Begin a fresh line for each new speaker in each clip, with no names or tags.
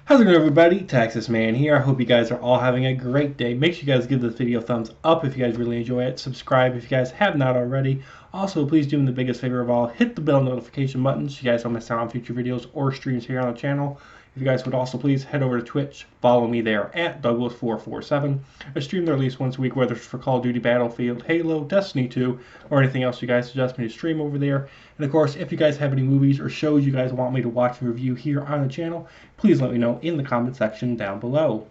How's it going, everybody? Texas Man here. I hope you guys are all having a great day. Make sure you guys give this video a thumbs up if you guys really enjoy it. Subscribe if you guys have not already. Also, please do me the biggest favor of all, hit the bell notification button so you guys don't miss out on future videos or streams here on the channel. If you guys would also please head over to Twitch, follow me there at Douglas447. I stream there at least once a week, whether it's for Call of Duty, Battlefield, Halo, Destiny 2, or anything else you guys suggest me to stream over there. And of course, if you guys have any movies or shows you guys want me to watch and review here on the channel, please let me know in the comment section down below.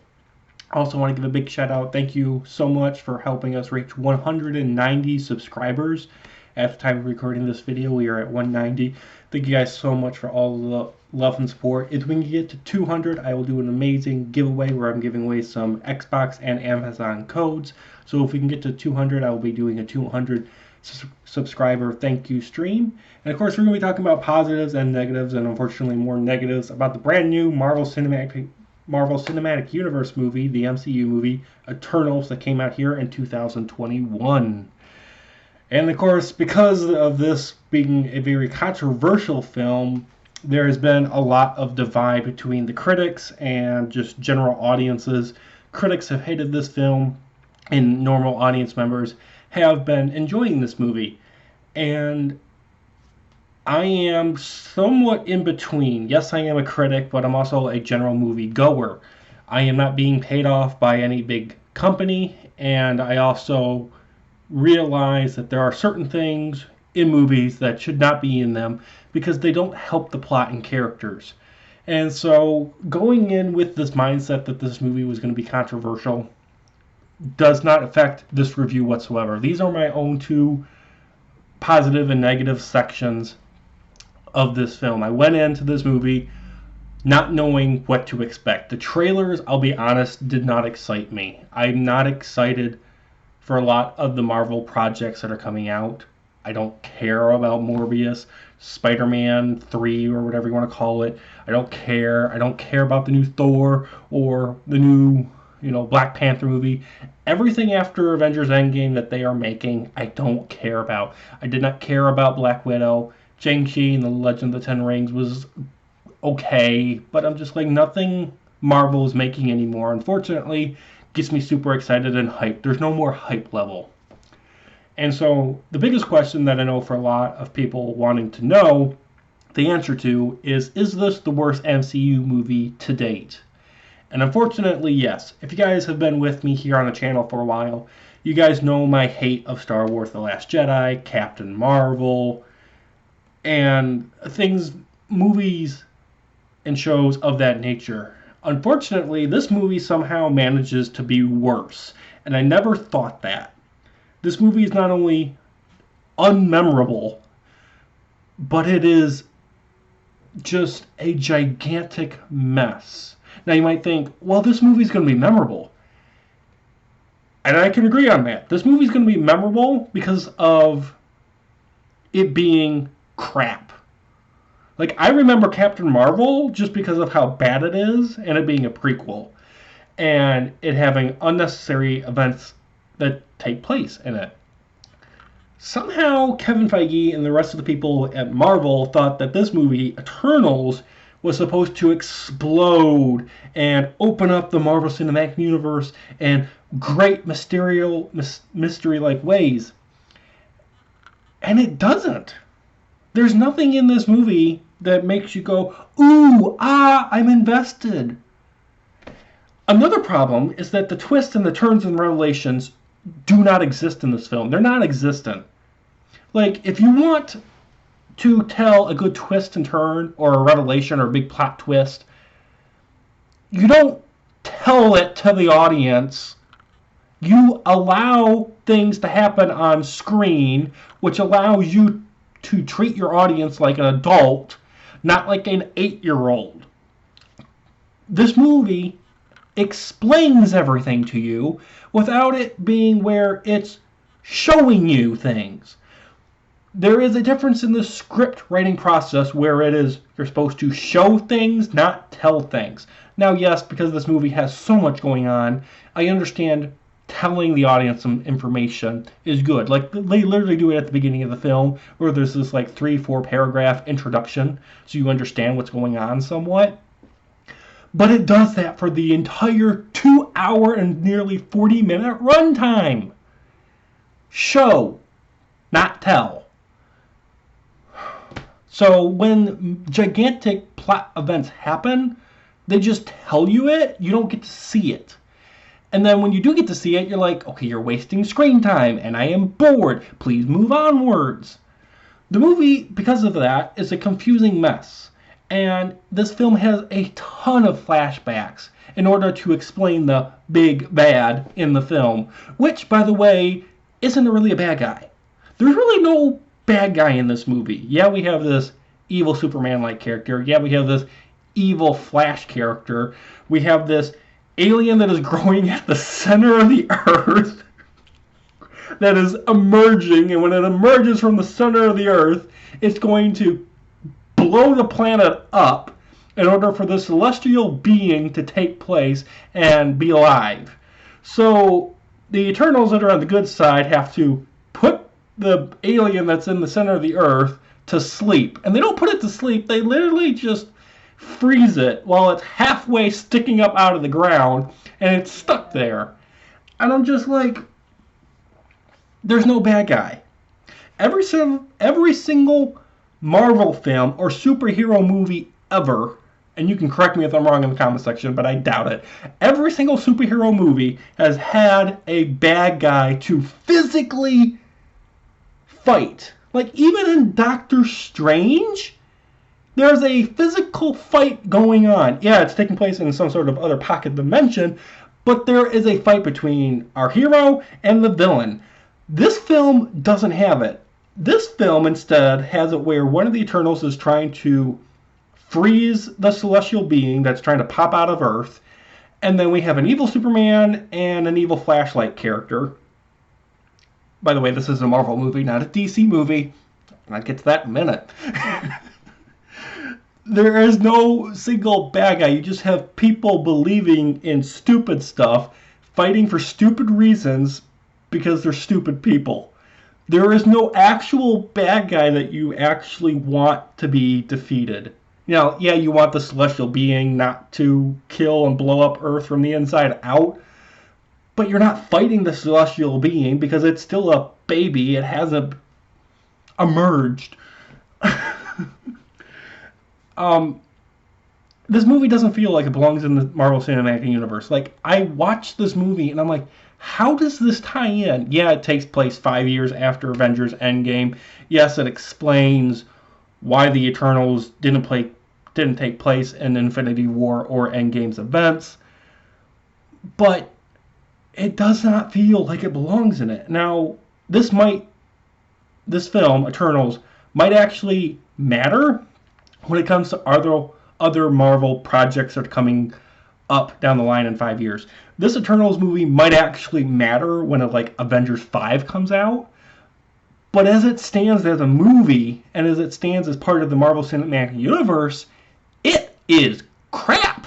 I also want to give a big shout out. Thank you so much for helping us reach 190 subscribers. At the time of recording this video, we are at 190. Thank you guys so much for all the love and support. If we can get to 200, I will do an amazing giveaway where I'm giving away some Xbox and Amazon codes. So if we can get to 200, I will be doing a 200 subscriber thank you stream. And of course, we're going to be talking about positives and negatives, and unfortunately more negatives, about the brand new Marvel Cinematic Universe movie, the MCU movie, Eternals, that came out here in 2021. And of course, because of this being a very controversial film, there has been a lot of divide between the critics and just general audiences. Critics have hated this film, and normal audience members have been enjoying this movie. And I am somewhat in between. Yes, I am a critic, but I'm also a general movie goer. I am not being paid off by any big company, and I also realize that there are certain things in movies that should not be in them because they don't help the plot and characters. And so going in with this mindset that this movie was going to be controversial does not affect this review whatsoever. These are my own two positive and negative sections of this film. I went into this movie not knowing what to expect. The trailers, I'll be honest, did not excite me. I'm not excited for a lot of the Marvel projects that are coming out. I don't care about Morbius, Spider-Man 3, or whatever you want to call it. I don't care. I don't care about the new Thor or the new, Black Panther movie. Everything after Avengers Endgame that they are making, I don't care about. I did not care about Black Widow. Shang-Chi and the Legend of the Ten Rings was okay, but I'm just like, nothing Marvel is making anymore, unfortunately, gets me super excited and hyped. There's no more hype level. And so the biggest question that I know for a lot of people wanting to know the answer to is this the worst MCU movie to date? And unfortunately, yes. If you guys have been with me here on the channel for a while, you guys know my hate of Star Wars The Last Jedi, Captain Marvel, and movies and shows of that nature. Unfortunately, this movie somehow manages to be worse, and I never thought that. This movie is not only unmemorable, but it is just a gigantic mess. Now you might think, well, this movie's going to be memorable. And I can agree on that. This movie's going to be memorable because of it being crap. Like, I remember Captain Marvel just because of how bad it is, and it being a prequel, and it having unnecessary events that take place in it. Somehow, Kevin Feige and the rest of the people at Marvel thought that this movie, Eternals, was supposed to explode and open up the Marvel Cinematic Universe in great mystery-like ways. And it doesn't. There's nothing in this movie that makes you go, ooh, I'm invested. Another problem is that the twists and the turns and revelations do not exist in this film. They're not existent. Like, if you want to tell a good twist and turn or a revelation or a big plot twist, you don't tell it to the audience. You allow things to happen on screen, which allows you to treat your audience like an adult, not like an 8-year-old. This movie explains everything to you without it being where it's showing you things. There is a difference in the script writing process where it is you're supposed to show things, not tell things. Now, yes, because this movie has so much going on, I understand telling the audience some information is good. Like, they literally do it at the beginning of the film, where there's this like 3-4 paragraph introduction, so you understand what's going on somewhat. But it does that for the entire 2 hour and nearly 40-minute runtime. Show, not tell. So when gigantic plot events happen, they just tell you it. You don't get to see it. And then when you do get to see it, you're like, okay, you're wasting screen time, and I am bored. Please move onwards. The movie, because of that, is a confusing mess. And this film has a ton of flashbacks in order to explain the big bad in the film, which, by the way, isn't really a bad guy. There's really no bad guy in this movie. Yeah, we have this evil Superman-like character. Yeah, we have this evil Flash character. We have this alien that is growing at the center of the earth that is emerging, and when it emerges from the center of the earth, it's going to blow the planet up in order for the celestial being to take place and be alive. So the Eternals that are on the good side have to put the alien that's in the center of the earth to sleep. And they don't put it to sleep, they literally just freeze it while it's halfway sticking up out of the ground, and it's stuck there. And I'm just like, there's no bad guy. Every single Marvel film or superhero movie ever, and you can correct me if I'm wrong in the comment section, but I doubt it. Every single superhero movie has had a bad guy to physically fight. Like, even in Doctor Strange, there's a physical fight going on. Yeah, it's taking place in some sort of other pocket dimension, but there is a fight between our hero and the villain. This film doesn't have it. This film instead has it where one of the Eternals is trying to freeze the celestial being that's trying to pop out of Earth, and then we have an evil Superman and an evil Flashlight character. By the way, this is a Marvel movie, not a DC movie. And I'll get to that in a minute. There is no single bad guy. You just have people believing in stupid stuff, fighting for stupid reasons because they're stupid people. There is no actual bad guy that you actually want to be defeated. You know, yeah, you want the celestial being not to kill and blow up Earth from the inside out, but you're not fighting the celestial being because it's still a baby. It hasn't emerged. This movie doesn't feel like it belongs in the Marvel Cinematic Universe. Like, I watched this movie and I'm like, how does this tie in? Yeah, it takes place 5 years after Avengers Endgame. Yes, it explains why the Eternals didn't take place in Infinity War or Endgame's events. But it does not feel like it belongs in it. Now, this film, Eternals, might actually matter when it comes to other Marvel projects that are coming up down the line in 5 years. This Eternals movie might actually matter when Avengers 5 comes out. But as it stands as a movie, and as it stands as part of the Marvel Cinematic Universe, it is crap.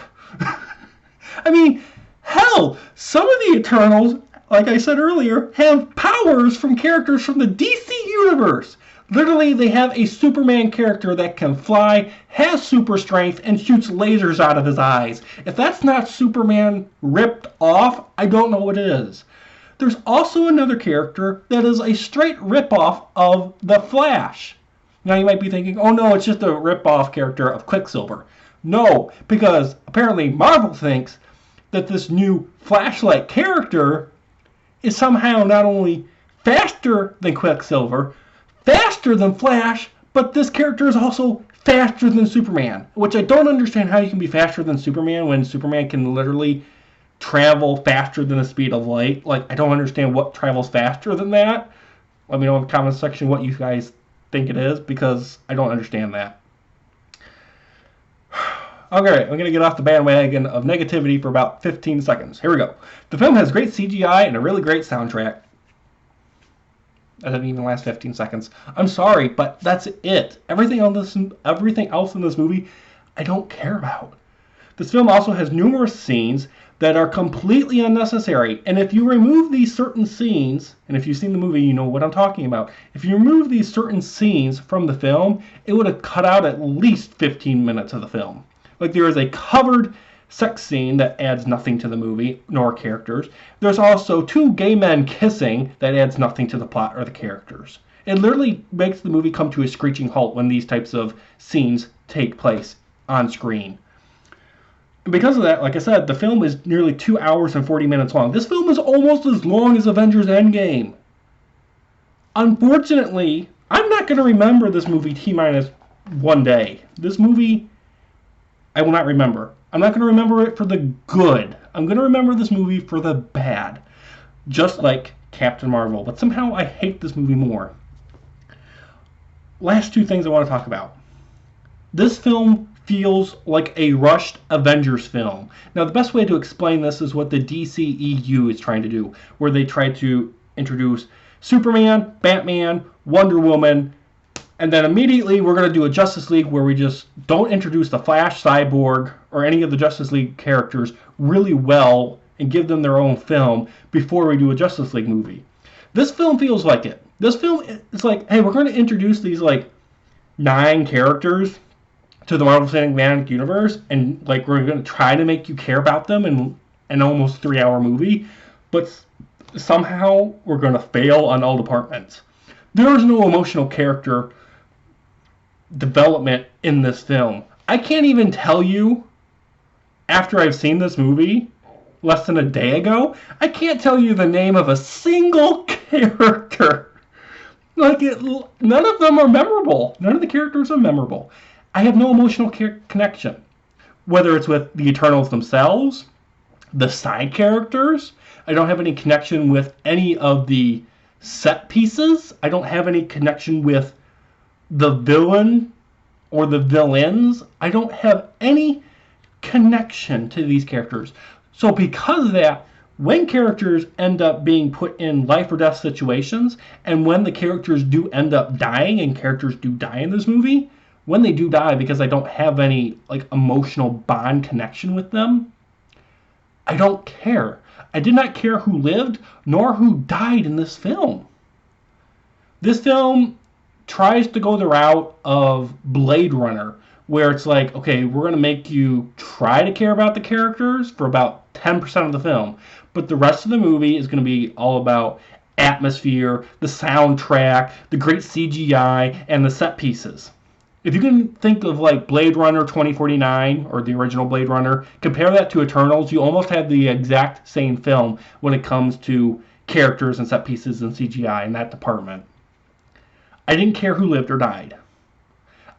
I mean, hell, some of the Eternals, like I said earlier, have powers from characters from the DC Universe. Literally, they have a Superman character that can fly, has super strength, and shoots lasers out of his eyes. If that's not Superman ripped off, I don't know what it is. There's also another character that is a straight ripoff of the Flash. Now you might be thinking, oh no, it's just a ripoff character of Quicksilver. No, because apparently Marvel thinks that this new Flashlight character is somehow not only faster than Quicksilver, faster than Flash, but this character is also faster than Superman, which I don't understand how you can be faster than Superman when Superman can literally travel faster than the speed of light. Like, I don't understand what travels faster than that. Let me know in the comment section what you guys think it is, because I don't understand that. Okay, I'm going to get off the bandwagon of negativity for about 15 seconds. Here we go. The film has great CGI and a really great soundtrack. That didn't even last 15 seconds. I'm sorry, but that's it. Everything else in this movie, I don't care about. This film also has numerous scenes that are completely unnecessary. And if you remove these certain scenes, and if you've seen the movie, you know what I'm talking about. If you remove these certain scenes from the film, it would have cut out at least 15 minutes of the film. Like, there is a covered sex scene that adds nothing to the movie nor characters. There's also 2 gay men kissing that adds nothing to the plot or the characters. It literally makes the movie come to a screeching halt when these types of scenes take place on screen. And because of that, like I said, the film is nearly 2 hours and 40 minutes long. This film is almost as long as Avengers Endgame. Unfortunately, I'm not going to remember this movie T-minus 1 day. This movie, I will not remember. I'm not going to remember it for the good. I'm going to remember this movie for the bad. Just like Captain Marvel. But somehow I hate this movie more. Last 2 things I want to talk about. This film feels like a rushed Avengers film. Now, the best way to explain this is what the DCEU is trying to do, where they try to introduce Superman, Batman, Wonder Woman, and then immediately we're going to do a Justice League where we just don't introduce the Flash, Cyborg, or any of the Justice League characters really well and give them their own film before we do a Justice League movie. This film feels like it. This film is like, hey, we're going to introduce these 9 characters to the Marvel Cinematic Universe, and we're going to try to make you care about them in an almost 3-hour movie, but somehow we're going to fail on all departments. There is no emotional character development in this film. I can't even tell you, after I've seen this movie less than a day ago, I can't tell you the name of a single character. None of them are memorable. None of the characters are memorable. I have no emotional connection, whether it's with the Eternals themselves, the side characters. I don't have any connection with any of the set pieces. I don't have any connection with the villain or the villains. I don't have any connection to these characters. So because of that, when characters end up being put in life or death situations, and when the characters do end up dying, and characters do die in this movie, when they do die because I don't have any emotional bond connection with them, I don't care. I did not care who lived nor who died in this film. This film tries to go the route of Blade Runner, where it's like, okay, we're going to make you try to care about the characters for about 10% of the film, but the rest of the movie is going to be all about atmosphere, the soundtrack, the great CGI, and the set pieces. If you can think of Blade Runner 2049 or the original Blade Runner, compare that to Eternals, you almost have the exact same film when it comes to characters and set pieces and CGI in that department. I didn't care who lived or died.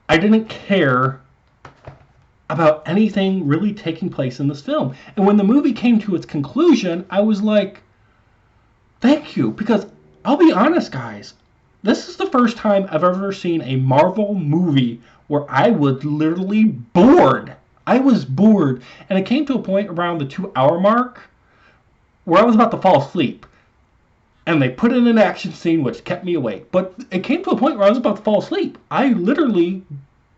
I didn't care about anything really taking place in this film. And when the movie came to its conclusion, I was like, thank you. Because I'll be honest, guys, this is the first time I've ever seen a Marvel movie where I was literally bored. I was bored. And it came to a point around the 2-hour mark where I was about to fall asleep. And they put in an action scene which kept me awake. But it came to a point where I was about to fall asleep. I literally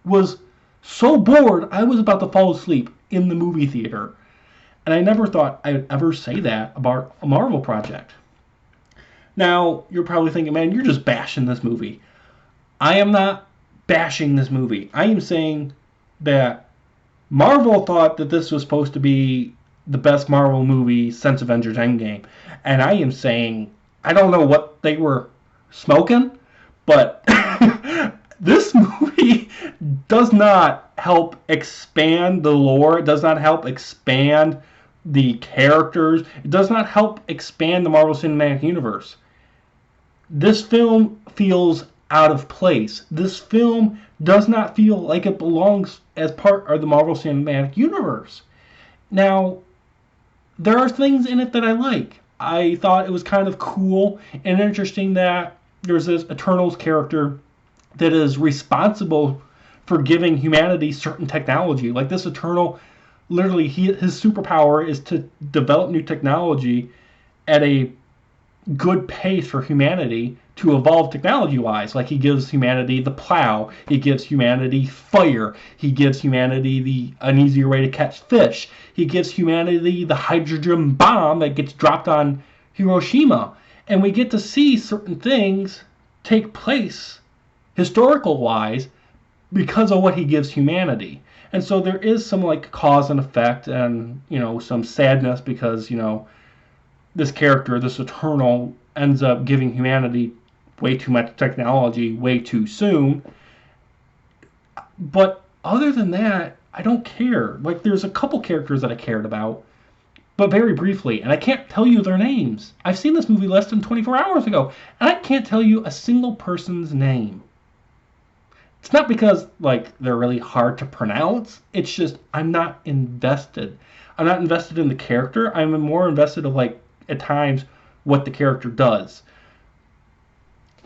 was so bored I was about to fall asleep in the movie theater. And I never thought I would ever say that about a Marvel project. Now, you're probably thinking, man, you're just bashing this movie. I am not bashing this movie. I am saying that Marvel thought that this was supposed to be the best Marvel movie since Avengers Endgame. And I am saying, I don't know what they were smoking, but this movie does not help expand the lore. It does not help expand the characters. It does not help expand the Marvel Cinematic Universe. This film feels out of place. This film does not feel like it belongs as part of the Marvel Cinematic Universe. Now, there are things in it that I like. I thought it was kind of cool and interesting that there's this Eternals character that is responsible for giving humanity certain technology. Like this Eternal, literally, his superpower is to develop new technology at a good pace for humanity to evolve technology-wise. Like he gives humanity the plow, he gives humanity fire, he gives humanity an easier way to catch fish, he gives humanity the hydrogen bomb that gets dropped on Hiroshima. And we get to see certain things take place historical-wise because of what he gives humanity. And so there is some like cause and effect, and some sadness because this character, this Eternal, ends up giving humanity way too much technology way too soon. But other than that, I don't care. Like, there's a couple characters that I cared about, but very briefly, and I can't tell you their names. I've seen this movie less than 24 hours ago, and I can't tell you a single person's name. It's not because, like, they're really hard to pronounce. It's just I'm not invested. I'm not invested in the character. I'm more invested in, like, at times, what the character does.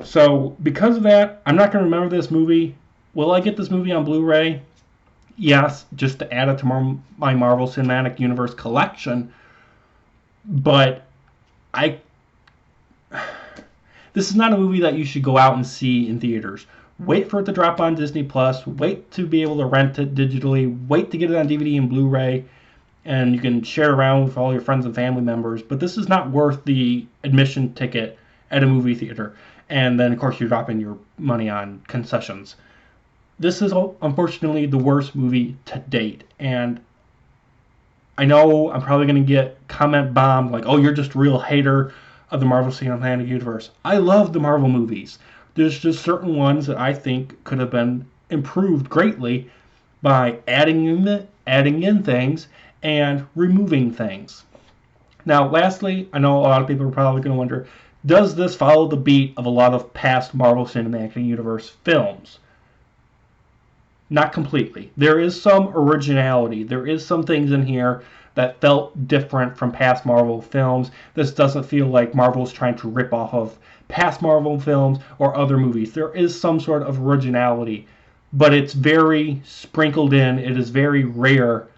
So, because of that, I'm not going to remember this movie. Will I get this movie on Blu-ray? Yes, just to add it to my Marvel Cinematic Universe collection. But this is not a movie that you should go out and see in theaters. Wait for it to drop on Disney Plus. Wait to be able to rent it digitally. Wait to get it on DVD and Blu-ray, and you can share it around with all your friends and family members. But this is not worth the admission ticket at a movie theater. And then, of course, you're dropping your money on concessions. This is, unfortunately, the worst movie to date. And I know I'm probably going to get comment bombed like, oh, you're just a real hater of the Marvel Cinematic Universe. I love the Marvel movies. There's just certain ones that I think could have been improved greatly by adding in things and removing things. Now, lastly, I know a lot of people are probably going to wonder, does this follow the beat of a lot of past Marvel Cinematic Universe films? Not completely. There is some originality. There is some things in here that felt different from past Marvel films. This doesn't feel like Marvel's trying to rip off of past Marvel films or other movies. There is some sort of originality, but it's very sprinkled in. It is very rare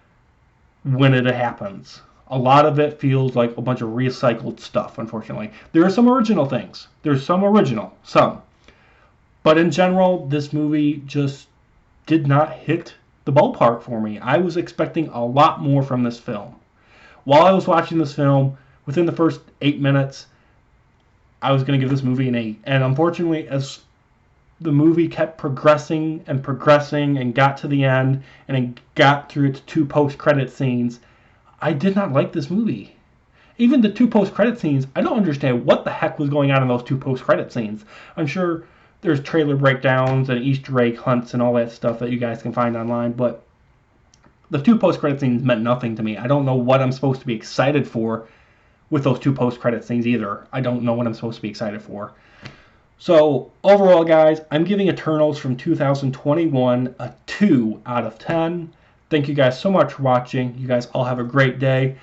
when it happens. A lot of it feels like a bunch of recycled stuff, unfortunately. There are some original things. There's some. But in general, this movie just did not hit the ballpark for me. I was expecting a lot more from this film. While I was watching this film, within the first 8 minutes, I was going to give this movie an 8. And unfortunately, as the movie kept progressing and got to the end and it got through its 2 post-credit scenes, I did not like this movie. Even the 2 post-credit scenes, I don't understand what the heck was going on in those 2 post-credit scenes. I'm sure there's trailer breakdowns and Easter egg hunts and all that stuff that you guys can find online, but the 2 post-credit scenes meant nothing to me. I don't know what I'm supposed to be excited for with those 2 post-credit scenes either. I don't know what I'm supposed to be excited for. So, overall, guys, I'm giving Eternals from 2021 a 2 out of 10. Thank you guys so much for watching. You guys all have a great day.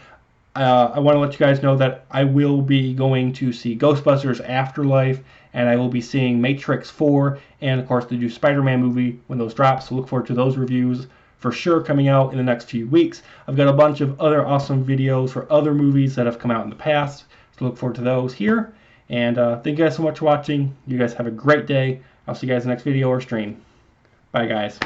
I want to let you guys know that I will be going to see Ghostbusters Afterlife, and I will be seeing Matrix 4, and of course the new Spider-Man movie when those drop, so look forward to those reviews for sure coming out in the next few weeks. I've got a bunch of other awesome videos for other movies that have come out in the past, so look forward to those here. And thank you guys so much for watching. You guys have a great day. I'll see you guys in the next video or stream. Bye, guys.